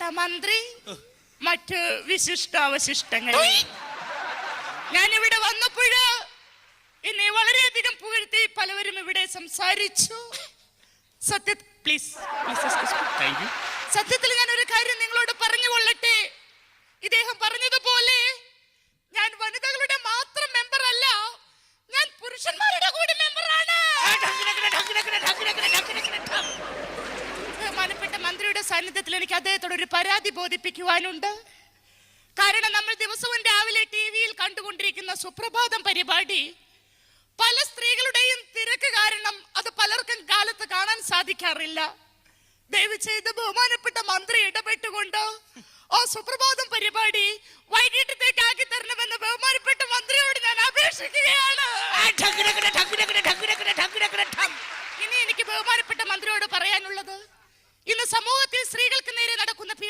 ബഹുമാനപ്പെട്ട മന്ത്രി, മറ്റ് വിശിഷ്ടാവശിഷ്ടങ്ങൾ, ഞാനിവിടെ വന്നപ്പോഴ് എന്നെ വളരെയധികം പുകഴ്ത്തി പലവരും ഇവിടെ സംസാരിച്ചു. സത്യത്തിൽ ഞാൻ ഒരു കാര്യം നിങ്ങളോട് പറഞ്ഞുകൊള്ളട്ടെ. ഇദ്ദേഹം പറഞ്ഞതുപോലെ ഞാൻ വനിതകളുടെ മാത്രം മെമ്പർ അല്ല, ഞാൻ പുരുഷന്മാരുടെ കൂടി മെമ്പറാണ്. ബഹുമാനപ്പെട്ട മന്ത്രിയുടെ സാന്നിധ്യത്തിൽ എനിക്ക് അദ്ദേഹത്തോട് ഒരു പരാതി ബോധിപ്പിക്കുവാനുണ്ട്. കാരണം നമ്മൾ ദിവസവും രാവിലെ ടിവിയിൽ കണ്ടുകൊണ്ടിരിക്കുന്ന സുപ്രഭാതം പരിപാടി പല സ്ത്രീകളുടെയും തിരക്ക് കാരണം അത് പലർക്കും കാലത്ത് കാണാൻ സാധിക്കാറില്ല. ദയവ് ചെയ്ത് ബഹുമാനപ്പെട്ട മന്ത്രി ഇടപെട്ടുകൊണ്ട് ആ സുപ്രഭാതം പരിപാടി വൈകിട്ടത്തേക്ക് ആക്കി തരണമെന്ന് ബഹുമാനപ്പെട്ട മന്ത്രിയോട് ഞാൻ അപേക്ഷിക്കുകയാണ്. ഇനി എനിക്ക് ബഹുമാനപ്പെട്ട മന്ത്രിയോട് പറയാനുള്ളത്, ഇന്ന് സമൂഹത്തിൽ സ്ത്രീകൾക്ക്